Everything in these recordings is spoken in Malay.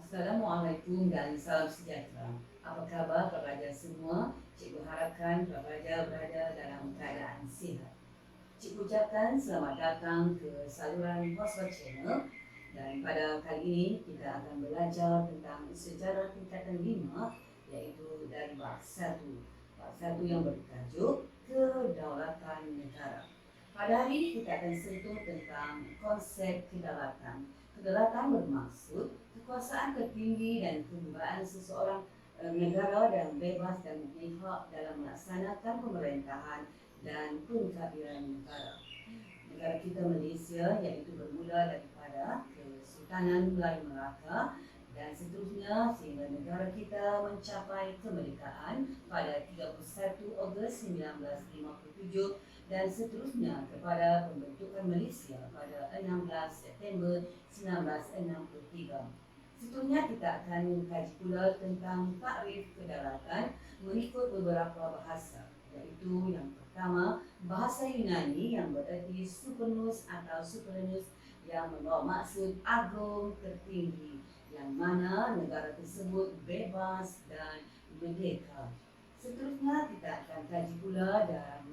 Assalamualaikum dan salam sejahtera. Apa khabar pelajar semua? Cikgu harapkan pelajar berada dalam keadaan sihat. Cikgu ucapkan selamat datang ke saluran Hoswa Channel dan pada kali ini kita akan belajar tentang sejarah tingkatan 5 iaitu dari bab 1. Bab 1 yang bertajuk Kedaulatan Negara. Pada hari ini kita akan sentuh tentang konsep kedaulatan. Kedaulatan bermaksud kekuasaan tertinggi dan kedudukan seseorang negara yang bebas dan mempunyai hak dalam melaksanakan pemerintahan dan pentadbiran negara. Negara kita Malaysia iaitu bermula daripada Kesultanan Melayu Melaka dan seterusnya sehingga negara kita mencapai kemerdekaan pada 31 Ogos 1957 dan seterusnya kepada pembentukan Malaysia pada 16 September 1963. Seterusnya kita akan kaji pula tentang takrif kedaulatan mengikut beberapa bahasa, iaitu yang pertama bahasa Yunani yang bererti supernus atau supernus yang membawa maksud agung tertinggi, yang mana negara tersebut bebas dan merdeka. Seterusnya kita akan kaji pula dan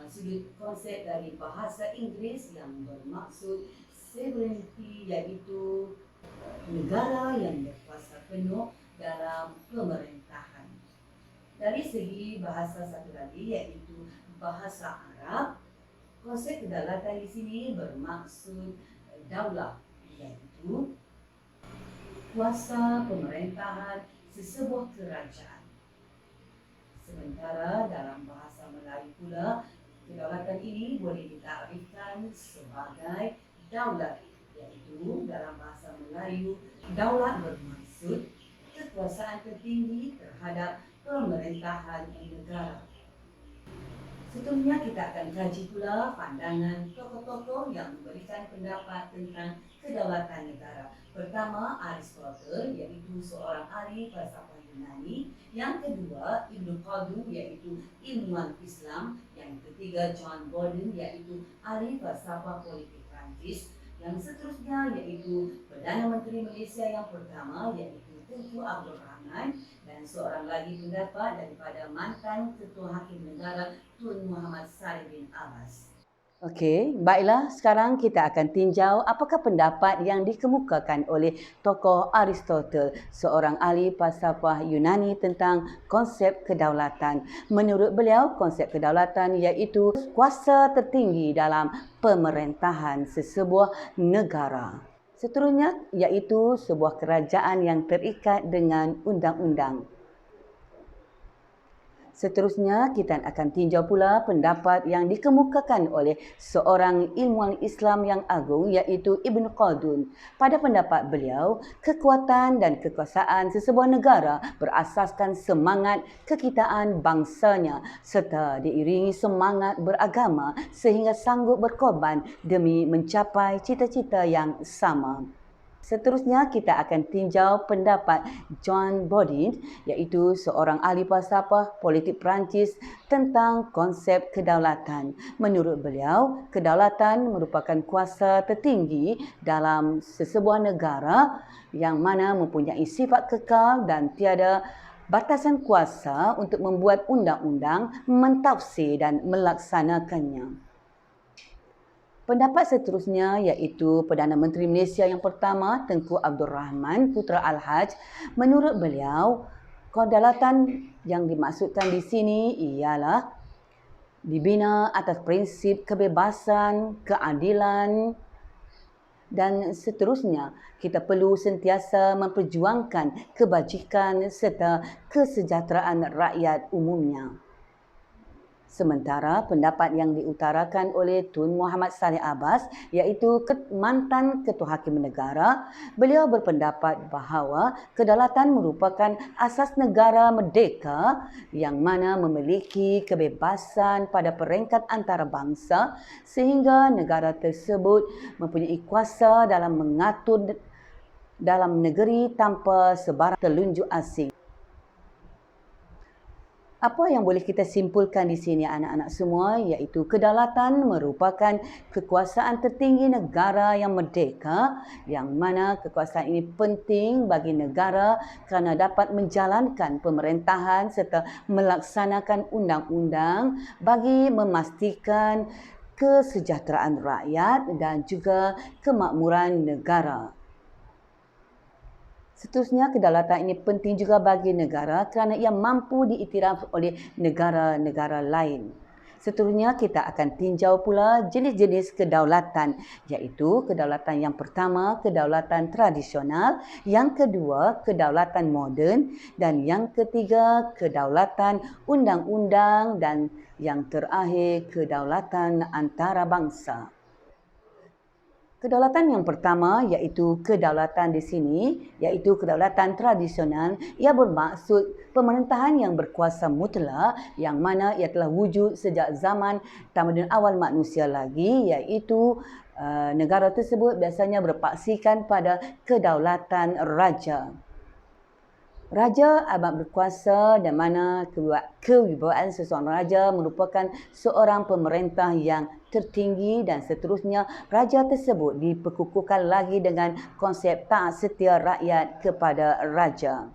sudut konsep dari bahasa Inggeris yang bermaksud sovereignty, iaitu negara yang berkuasa penuh dalam pemerintahan. Dari segi bahasa satu lagi iaitu bahasa Arab, konsep kedaulatan di sini bermaksud daulah, iaitu kuasa pemerintahan sesebuah kerajaan. Sementara dalam bahasa Melayu pula, kedaulatan ini boleh ditakrifkan sebagai daulat, iaitu dalam bahasa Melayu, daulat bermaksud kekuasaan tertinggi terhadap pemerintahan negara. Seterusnya kita akan kaji pula pandangan tokoh-tokoh yang memberikan pendapat tentang kedaulatan negara. Pertama, Aristotle, iaitu seorang ahli falsafah Yunani. Yang kedua, Ibn Khaldun, iaitu ilmuwan Islam. Yang ketiga, John Gordon, iaitu ahli falsafah politik Prancis. Yang seterusnya iaitu Perdana Menteri Malaysia yang pertama, iaitu Tunku Abdul Rahman, dan seorang lagi pendapat daripada mantan Ketua Hakim Negara Tun Muhammad Saleh bin Abbas. Okey, baiklah, sekarang kita akan tinjau apakah pendapat yang dikemukakan oleh tokoh Aristotle, seorang ahli falsafah Yunani tentang konsep kedaulatan. Menurut beliau, konsep kedaulatan iaitu kuasa tertinggi dalam pemerintahan sesebuah negara. Seterusnya iaitu sebuah kerajaan yang terikat dengan undang-undang. Seterusnya, kita akan tinjau pula pendapat yang dikemukakan oleh seorang ilmuwan Islam yang agung iaitu Ibn Khaldun. Pada pendapat beliau, kekuatan dan kekuasaan sesebuah negara berasaskan semangat kekitaan bangsanya serta diiringi semangat beragama sehingga sanggup berkorban demi mencapai cita-cita yang sama. Seterusnya kita akan tinjau pendapat John Bodin iaitu seorang ahli falsafah politik Perancis tentang konsep kedaulatan. Menurut beliau, kedaulatan merupakan kuasa tertinggi dalam sesebuah negara yang mana mempunyai sifat kekal dan tiada batasan kuasa untuk membuat undang-undang, mentafsir dan melaksanakannya. Pendapat seterusnya iaitu Perdana Menteri Malaysia yang pertama, Tunku Abdul Rahman Putra Al-Haj. Menurut beliau, kedaulatan yang dimaksudkan di sini ialah dibina atas prinsip kebebasan, keadilan dan seterusnya. Kita perlu sentiasa memperjuangkan kebajikan serta kesejahteraan rakyat umumnya. Sementara pendapat yang diutarakan oleh Tun Muhammad Saleh Abbas iaitu mantan Ketua Hakim Negara, beliau berpendapat bahawa kedaulatan merupakan asas negara merdeka yang mana memiliki kebebasan pada peringkat antarabangsa sehingga negara tersebut mempunyai kuasa dalam mengatur dalam negeri tanpa sebarang telunjuk asing. Apa yang boleh kita simpulkan di sini anak-anak semua, iaitu kedaulatan merupakan kekuasaan tertinggi negara yang merdeka, yang mana kekuasaan ini penting bagi negara kerana dapat menjalankan pemerintahan serta melaksanakan undang-undang bagi memastikan kesejahteraan rakyat dan juga kemakmuran negara. Seterusnya, kedaulatan ini penting juga bagi negara kerana ia mampu diiktiraf oleh negara-negara lain. Seterusnya, kita akan tinjau pula jenis-jenis kedaulatan, iaitu kedaulatan yang pertama, kedaulatan tradisional, yang kedua, kedaulatan moden, dan yang ketiga, kedaulatan undang-undang, dan yang terakhir, kedaulatan antarabangsa. Kedaulatan yang pertama iaitu kedaulatan di sini, iaitu kedaulatan tradisional. Ia bermaksud pemerintahan yang berkuasa mutlak yang mana ia telah wujud sejak zaman tamadun awal manusia lagi, iaitu negara tersebut biasanya berpaksikan pada kedaulatan raja. Raja amat berkuasa dan mana kewibawaan seseorang raja merupakan seorang pemerintah yang tertinggi dan seterusnya raja tersebut diperkukuhkan lagi dengan konsep taat setia rakyat kepada raja.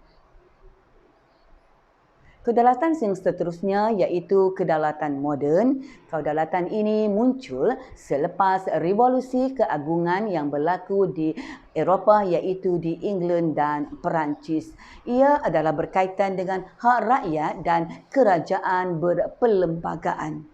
Kedaulatan yang seterusnya iaitu kedaulatan moden. Kedaulatan ini muncul selepas revolusi keagungan yang berlaku di Eropah iaitu di England dan Perancis. Ia adalah berkaitan dengan hak rakyat dan kerajaan berperlembagaan.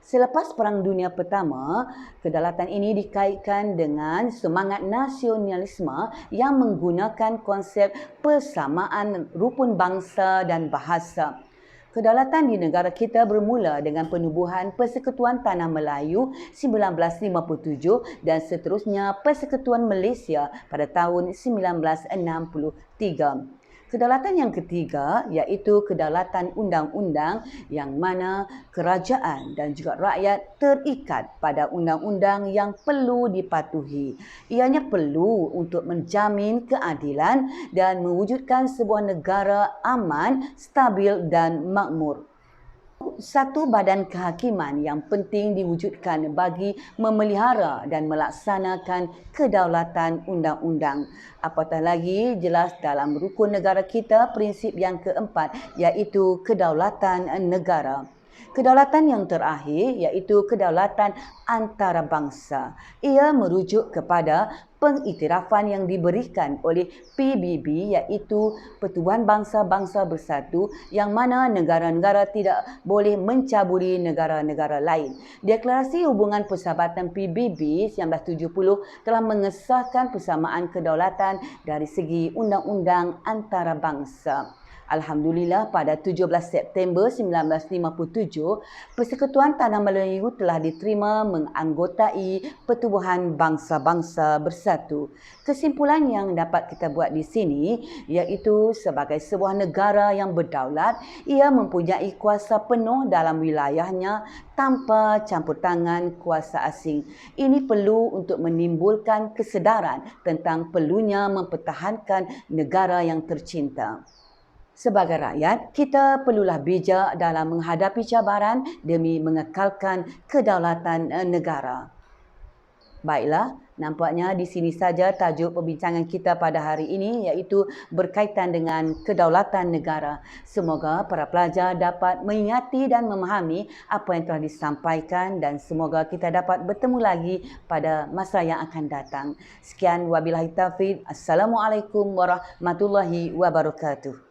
Selepas Perang Dunia Pertama, kedaulatan ini dikaitkan dengan semangat nasionalisme yang menggunakan konsep persamaan rukun bangsa dan bahasa. Kedaulatan di negara kita bermula dengan penubuhan Persekutuan Tanah Melayu 1957 dan seterusnya Persekutuan Malaysia pada tahun 1963. Kedaulatan yang ketiga iaitu kedaulatan undang-undang yang mana kerajaan dan juga rakyat terikat pada undang-undang yang perlu dipatuhi. Ianya perlu untuk menjamin keadilan dan mewujudkan sebuah negara aman, stabil dan makmur. Satu badan kehakiman yang penting diwujudkan bagi memelihara dan melaksanakan kedaulatan undang-undang. Apatah lagi jelas dalam rukun negara kita prinsip yang keempat iaitu kedaulatan negara. Kedaulatan yang terakhir iaitu kedaulatan antarabangsa. Ia merujuk kepada pengiktirafan yang diberikan oleh PBB iaitu Pertubuhan Bangsa-Bangsa Bersatu yang mana negara-negara tidak boleh mencaburi negara-negara lain. Deklarasi Hubungan Persahabatan PBB 1970 telah mengesahkan persamaan kedaulatan dari segi undang-undang antarabangsa. Alhamdulillah pada 17 September 1957, Persekutuan Tanah Melayu telah diterima menganggotai Pertubuhan Bangsa-Bangsa Bersatu. Kesimpulan yang dapat kita buat di sini iaitu sebagai sebuah negara yang berdaulat, ia mempunyai kuasa penuh dalam wilayahnya tanpa campur tangan kuasa asing. Ini perlu untuk menimbulkan kesedaran tentang perlunya mempertahankan negara yang tercinta. Sebagai rakyat, kita perlulah bijak dalam menghadapi cabaran demi mengekalkan kedaulatan negara. Baiklah, nampaknya di sini saja tajuk perbincangan kita pada hari ini iaitu berkaitan dengan kedaulatan negara. Semoga para pelajar dapat mengingati dan memahami apa yang telah disampaikan dan semoga kita dapat bertemu lagi pada masa yang akan datang. Sekian wabillahi taufiq. Assalamualaikum warahmatullahi wabarakatuh.